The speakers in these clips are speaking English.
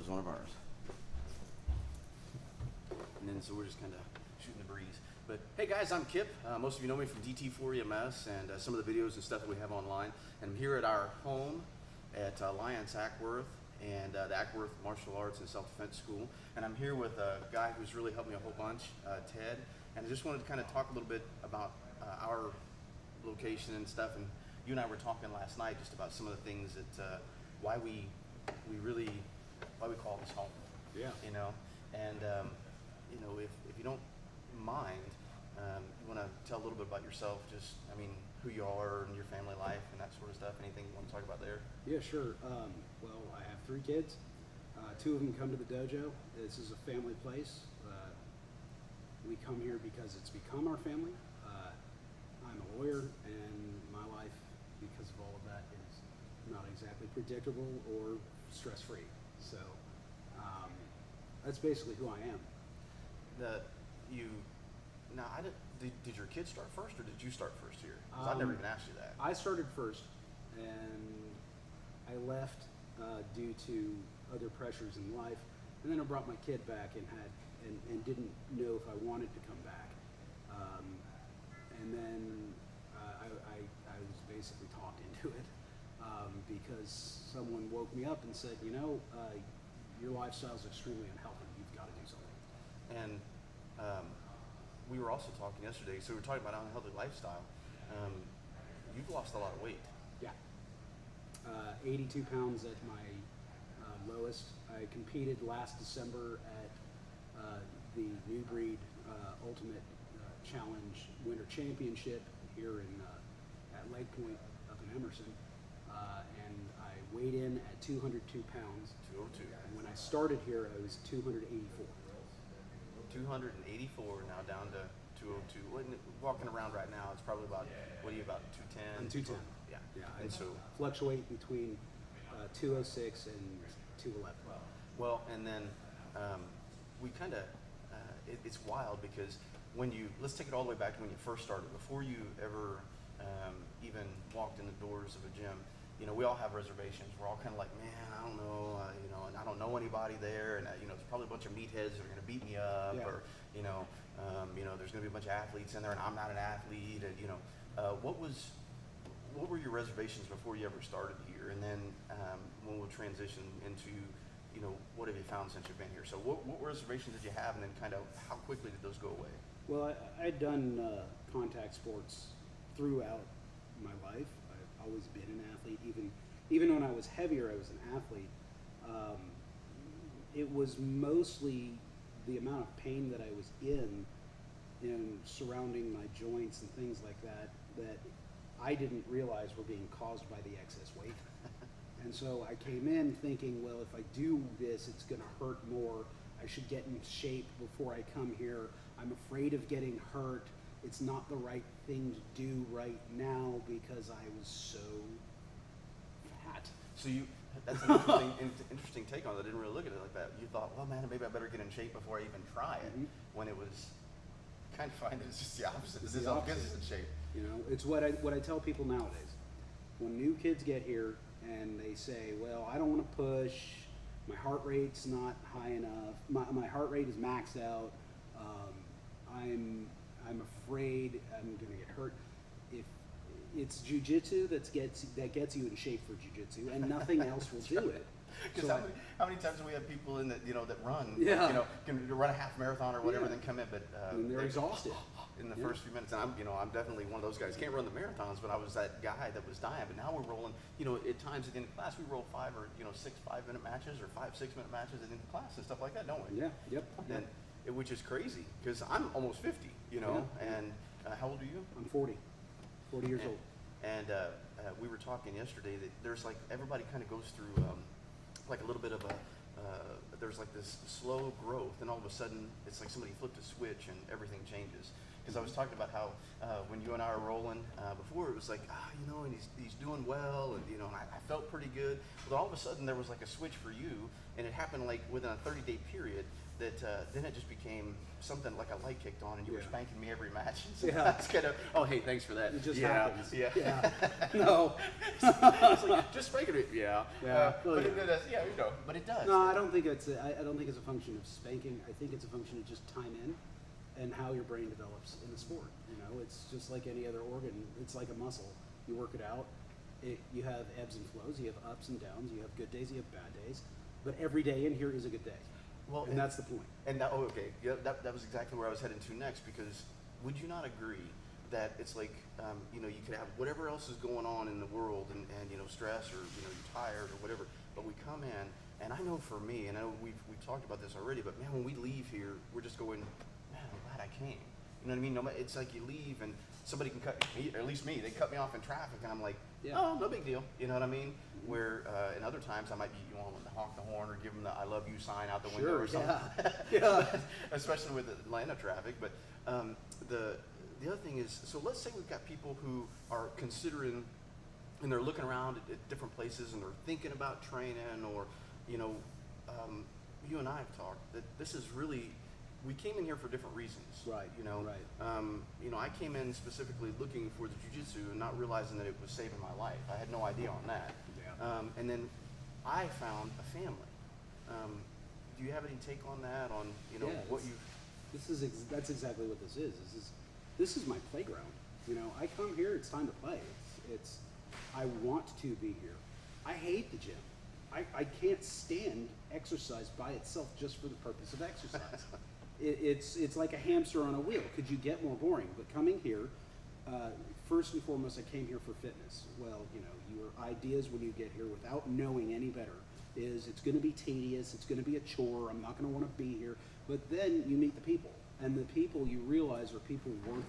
was one of ours. And then so we're just kind of shooting the breeze. But hey guys, I'm Kip. Most of you know me from DT4EMS and some of the videos and stuff that we have online. And I'm here at our home at Alliance Acworth and the Acworth Martial Arts and Self-Defense School. And I'm here with a guy who's really helped me a whole bunch, Ted. And I just wanted to kind of talk a little bit about our location and stuff. And you and I were talking last night just about some of the things that why we call this home. Yeah. You know, and you know, if you don't mind, you want to tell a little bit about yourself, just, I mean, who you are and your family life and that sort of stuff. Anything you want to talk about there? Yeah, sure. Well, I have 3 kids. 2 of them come to the dojo. This is a family place. We come here because it's become our family. I'm a lawyer, and my life, because of all of that, is not exactly predictable or stress-free. So that's basically who I am. Did your kids start first, or did you start first here? 'Cause I never even asked you that. I started first, and I left due to other pressures in life, and then I brought my kid back and didn't know if I wanted to come back, and then I was basically talked into it because someone woke me up and said, you know, your lifestyle is extremely unhealthy. You've got to do something. And we were also talking yesterday, so we were talking about unhealthy lifestyle. You've lost a lot of weight. Yeah. 82 pounds at my lowest. I competed last December at the New Breed Ultimate Challenge Winter Championship here at Lake Point up in Emerson. And I weighed in at 202 pounds. 202. And when I started here, I was 284. 284, now down to 202. Walking around right now, it's probably about, what are you, about 210? I'm 210. Yeah. I And so, fluctuate between 206 and 211. well, and then we kind of, it's wild because let's take it all the way back to when you first started, before you ever even walked in the doors of a gym. You know, we all have reservations. We're all kind of like, man, I don't know, you know, and I don't know anybody there, and you know, there's probably a bunch of meatheads that are going to beat me up, Yeah. or you know, there's going to be a bunch of athletes in there, and I'm not an athlete, and you know, what were your reservations before you ever started here, and then when we'll transition into, you know, what have you found since you've been here? So what reservations did you have, and then kind of how quickly did those go away? Well, I'd done contact sports throughout my life. I've always been an athlete. Even when I was heavier, I was an athlete. It was mostly the amount of pain that I was in surrounding my joints and things like that I didn't realize were being caused by the excess weight. And so I came in thinking, well, if I do this, it's going to hurt more. I should get in shape before I come here. I'm afraid of getting hurt. It's not the right thing to do right now because I was so fat. So that's an interesting take on it. I didn't really look at it like that. You thought, well, man, maybe I better get in shape before I even try it. Mhm. When it was kind of fine. It's just the opposite. It's This the is opposite. in shape. You know, it's what I tell people nowadays. When new kids get here and they say, well, I don't want to push, my heart rate's not high enough, my heart rate is maxed out, I'm afraid I'm going to get hurt. If it's Jujutsu that gets you in shape for Jujutsu, and nothing else will do it. Because So how many times do we have people in that, you know, that run, Yeah. you know, can run a half marathon or whatever, Yeah. then come in, but and they're exhausted. in the Yeah. first few minutes. And I'm definitely one of those guys. Can't run the marathons, but I was that guy that was dying. But now we're rolling, you know, at times at the end of class we roll 5 or 6 5-minute matches or 5 6-minute matches at the end of class and stuff like that, don't we? Yeah. Yep. And which is crazy because I'm almost 50, you know. Yeah. And how old are you? I'm 40 years old. And we were talking yesterday that there's like everybody kind of goes through like a little bit of there's like this slow growth, and all of a sudden it's like somebody flipped a switch and everything changes. Because I was talking about how when you and I were rolling before, it was like, you know, and he's doing well, and you know, and I felt pretty good. But all of a sudden there was like a switch for you, and it happened like within a 30-day period. That then it just became something like a light kicked on, and you were Yeah. spanking me every match. So Yeah. that's kind of, oh, hey, thanks for that. It just yeah, happens. Yeah. Yeah. No, It's like, just spanking it, yeah. Yeah. Well, But yeah. it does, yeah, you know, but it does. No, I don't think it's I don't think it's a function of spanking. I think it's a function of just time in and how your brain develops in the sport. You know, it's just like any other organ. It's like a muscle. You work it out. You have ebbs and flows. You have ups and downs. You have good days. You have bad days. But every day in here is a good day. Well, And that's the point. And that, okay, yeah, that was exactly where I was heading to next, because would you not agree that it's like, you know, you could have whatever else is going on in the world and you know, stress, or, you know, you're tired or whatever, but we come in, and I know for me, and I know we've talked about this already, but man, when we leave here, we're just going, man, I'm glad I came. You know what I mean? No, it's like you leave and somebody can cut me, or at least me, they cut me off in traffic, and I'm like, Yeah. oh, no big deal. You know what I mean? Where in other times I might be, you want to honk the horn or give them the "I love you" sign out the window or something. Yeah. Especially with Atlanta traffic. But the other thing is, so let's say we've got people who are considering, and they're looking around at different places, and they're thinking about training, or you know, you and I have talked that this is really. We came in here for different reasons. Right. You know. Right. You know, I came in specifically looking for the jiu-jitsu and not realizing that it was saving my life. I had no idea on that. Yeah. And then I found a family. Do you have any take on that? On, you know, Yeah, what you? That's exactly what this is. This is my playground. You know, I come here. It's time to play. It's I want to be here. I hate the gym. I can't stand exercise by itself just for the purpose of exercise. It's like a hamster on a wheel. Could you get more boring? But coming here, first and foremost, I came here for fitness. Well, you know, your ideas when you get here, without knowing any better, is it's going to be tedious. It's going to be a chore. I'm not going to want to be here. But then you meet the people, and the people you realize are people worth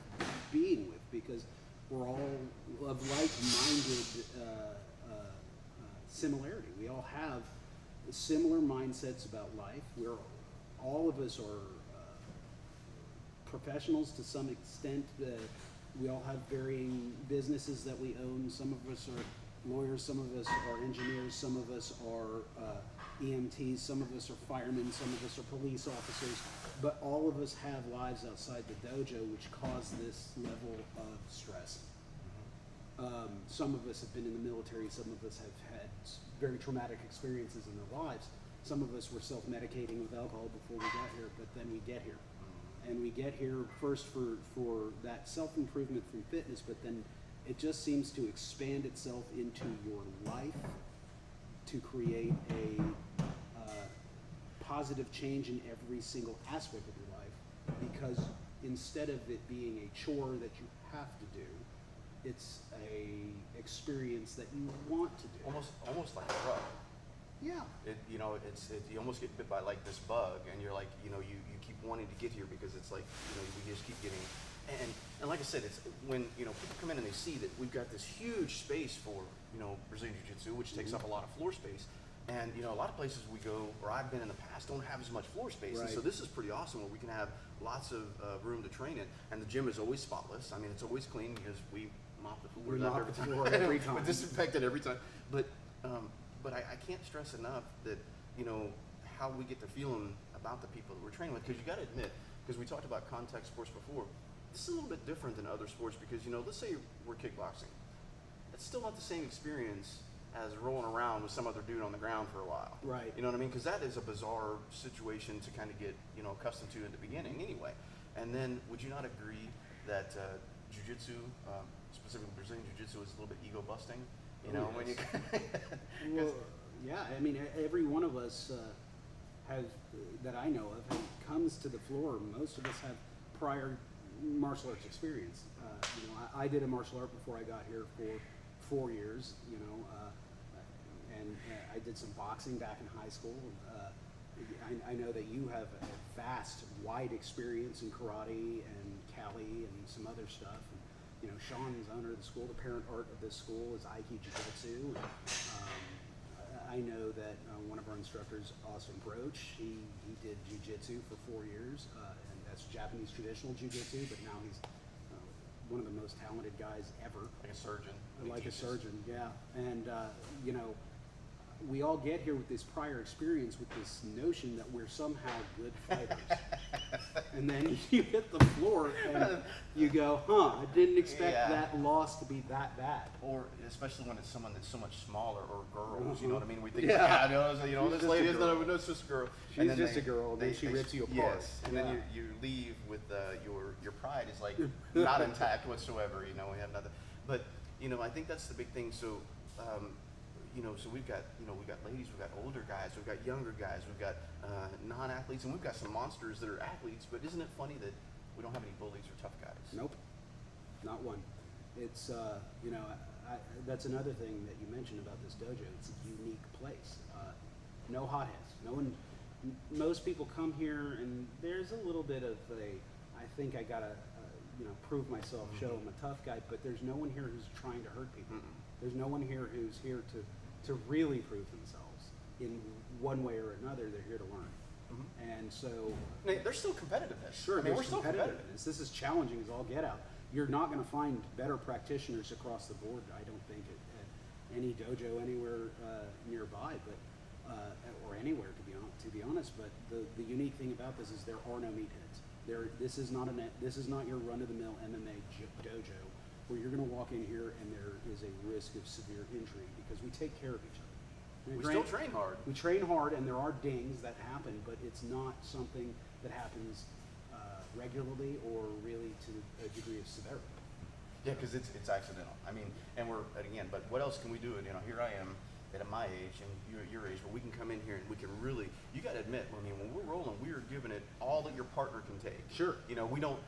being with, because we're all of like-minded similarity. We all have similar mindsets about life. All of us are professionals to some extent. We all have varying businesses that we own. Some of us are lawyers, some of us are engineers, some of us are EMTs, some of us are firemen, some of us are police officers, but all of us have lives outside the dojo which cause this level of stress. Some of us have been in the military, some of us have had very traumatic experiences in their lives. Some of us were self-medicating with alcohol before we got here, but then we get here. And we get here first for that self-improvement through fitness, but then it just seems to expand itself into your life to create a positive change in every single aspect of your life, because instead of it being a chore that you have to do, it's a experience that you want to do. Almost like a drug. Yeah. You know, you almost get bit by like this bug, and you're like, you know, you keep wanting to get here because it's like, you know, we just keep getting, and like I said, it's when, you know, people come in and they see that we've got this huge space for, you know, Brazilian Jiu-Jitsu, which takes up a lot of floor space. And, you know, a lot of places we go, or I've been in the past, don't have as much floor space. Right. And so this is pretty awesome where we can have lots of room to train in. And the gym is always spotless. I mean, it's always clean because we mop the floor We up mop the floor every time. We disinfect it every time. But I can't stress enough that, you know, how we get the feeling about the people that we're training with. Because you got to admit, because we talked about contact sports before, this is a little bit different than other sports, because, you know, let's say we're kickboxing. It's still not the same experience as rolling around with some other dude on the ground for a while. Right. You know what I mean? Because that is a bizarre situation to kind of get, you know, accustomed to in the beginning anyway. And then would you not agree that Jiu-Jitsu, specifically Brazilian Jiu-Jitsu, is a little bit ego busting? You know, when you... Well, yeah, I mean, every one of us has, that I know of, comes to the floor. Most of us have prior martial arts experience. You know, I did a martial art before I got here for 4 years, you know, and I did some boxing back in high school. I know that you have a vast, wide experience in karate and Kali and some other stuff. And, you know, Sean is owner of the school. The parent art of this school is Aikido Jiu-Jitsu. I know that one of our instructors, Austin Broach, he did Jiu-Jitsu for 4 years, and that's Japanese traditional Jiu-Jitsu, but now he's one of the most talented guys ever. Like a surgeon. Like a surgeon, yeah. And, you know, we all get here with this prior experience, with this notion that we're somehow good fighters. And then you hit the floor and you go, huh, I didn't expect Yeah. that loss to be that bad. Or especially when it's someone that's so much smaller, or girls, you know what I mean? We think, Yeah. this She's just lady a is girl. not, no, it's just a girl. She's And then just a girl, and then she rips you apart. Yes, and then Yeah. you leave with your pride is like not intact whatsoever. You know, we have nothing. But you know, I think that's the big thing. So, you know, so we've got ladies, we've got older guys, we've got younger guys, we've got non-athletes, and we've got some monsters that are athletes. But isn't it funny that we don't have any bullies or tough guys? Nope, not one. It's, you know, that's another thing that you mentioned about this dojo. It's a unique place. No hotheads. No one. Most people come here, and there's a little bit of I think I gotta, you know, prove myself, show I'm a tough guy. But there's no one here who's trying to hurt people. There's no one here who's here to really prove themselves in one way or another. They're here to learn. And so There's still competitiveness. sure, I mean, we're there's still competitive. competitiveness. This is challenging as all get out. You're not going to find better practitioners across the board, I don't think, at any dojo anywhere nearby, but or anywhere to be honest. But the unique thing about this is there are no meatheads. This is not your run-of-the-mill MMA dojo where you're going to walk in here and there is a risk of severe injury, because we take care of each other. We still train hard. We train hard, and there are dings that happen, but it's not something that happens regularly or really to a degree of severity. Yeah, because it's accidental. I mean, and but what else can we do? And you know, here I am at my age and you're at your age, where we can come in here and we can really, you got to admit, I mean, when we're rolling, we are giving it all that your partner can take. Sure. You know, we don't,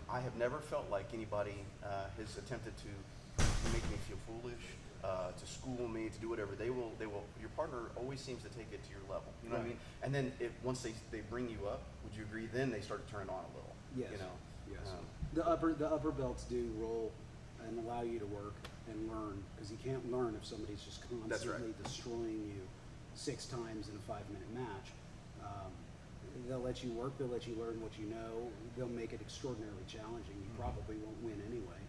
I have never felt like anybody has attempted to make me feel foolish, to school me, to do whatever. They will, your partner always seems to take it to your level. You know what I mean? And then once they bring you up, would you agree, then they start to turn it on a little. Yes. You know? Yes. The upper belts do roll and allow you to work and learn, because you can't learn if somebody's just constantly destroying you 6 times in a 5-minute match. They'll let you work, they'll let you learn what you know, they'll make it extraordinarily challenging. You probably won't win anyway.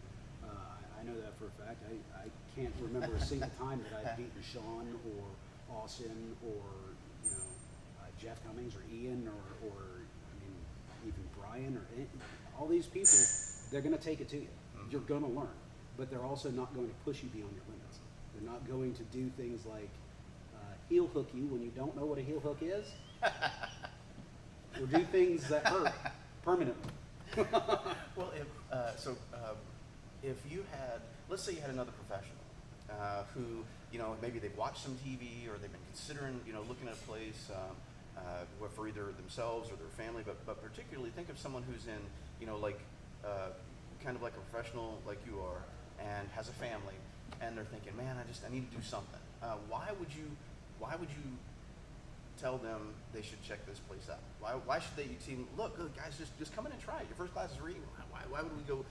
I know that for a fact. I can't remember a single time that I've beaten Sean or Austin or, you know, Jeff Cummings or Ian or I mean, even Brian or all these people. They're going to take it to you. You're going to learn, but they're also not going to push you beyond your limits. They're not going to do things like heel hook you when you don't know what a heel hook is, or do things that hurt permanently. Well, if you had, let's say you had another professional who, you know, maybe they've watched some TV or they've been considering, you know, looking at a place for either themselves or their family, but particularly think of someone who's in, you know, like kind of like a professional like you are and has a family, and they're thinking, man, I need to do something. Why would you tell them they should check this place out? Why should they team? Look, guys, just come in and try it. Your first class is reading. Why would we go?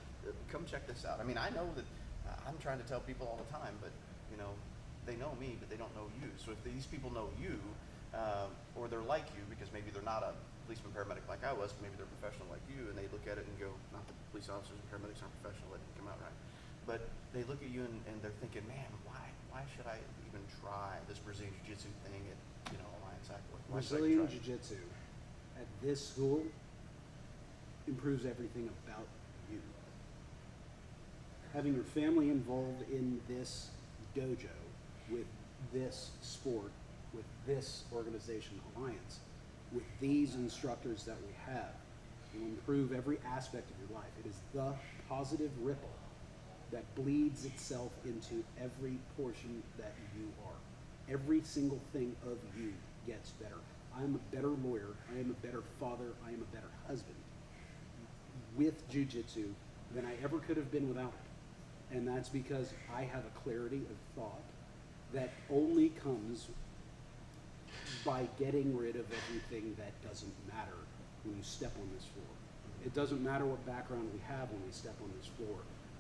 Come check this out. I mean, I know that I'm trying to tell people all the time, but you know, they know me, but they don't know you. So if these people know you, or they're like you, because maybe they're not a policeman paramedic like I was, but maybe they're professional like you, and they look at it and go, not that police officers and paramedics aren't professional, that didn't come out right. But they look at you and they're thinking, man, why should I even try this Brazilian Jiu-Jitsu thing at, you know, Alliance Acworth? Brazilian Jiu-Jitsu at this school improves everything about you. Having your family involved in this dojo, with this sport, with this organization, Alliance, with these instructors that we have, will improve every aspect of your life. It is the positive ripple that bleeds itself into every portion that you are. Every single thing of you gets better. I am a better lawyer. I am a better father. I am a better husband with Jiu-Jitsu than I ever could have been without it. And that's because I have a clarity of thought that only comes by getting rid of everything that doesn't matter when you step on this floor. It doesn't matter what background we have when we step on this floor.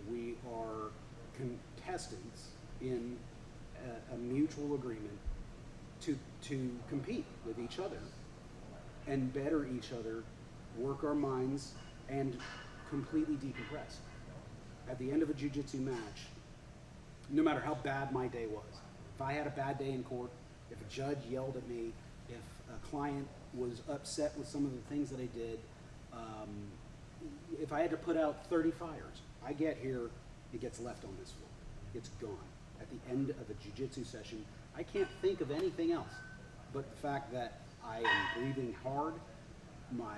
We are contestants in a mutual agreement to compete with each other and better each other, work our minds, and completely decompress. At the end of a jiu-jitsu match, no matter how bad my day was, if I had a bad day in court, if a judge yelled at me, if a client was upset with some of the things that I did, if I had to put out 30 fires, I get here, it gets left on this floor. It's gone. At the end of a jiu-jitsu session, I can't think of anything else but the fact that I am breathing hard, my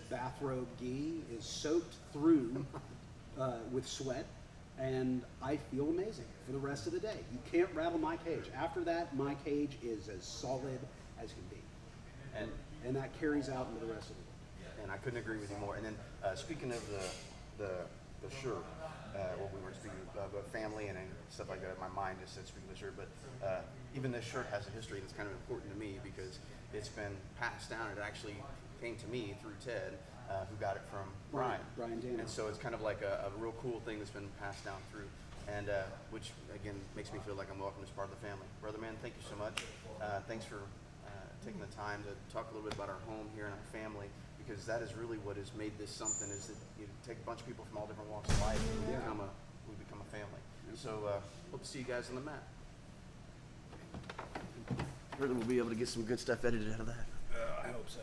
bathrobe gi is soaked through with sweat, and I feel amazing for the rest of the day. You can't rattle my cage. After that, my cage is as solid as can be. And that carries out into the rest of the day. And I couldn't agree with you more. And then speaking of the shirt, what we were speaking about family and stuff like that, my mind just said speaking of the shirt, but even this shirt has a history that's kind of important to me because it's been passed down. It actually came to me through Ted, who got it from Brian. Brian Daniel. And so it's kind of like a real cool thing that's been passed down through, and which again makes me feel like I'm welcome as part of the family. Brother man, thank you so much. Thanks for taking the time to talk a little bit about our home here and our family, because that is really what has made this something, is that you take a bunch of people from all different walks of life and we become a family. So hope to see you guys on the mat. Really, we'll be able to get some good stuff edited out of that. I hope so.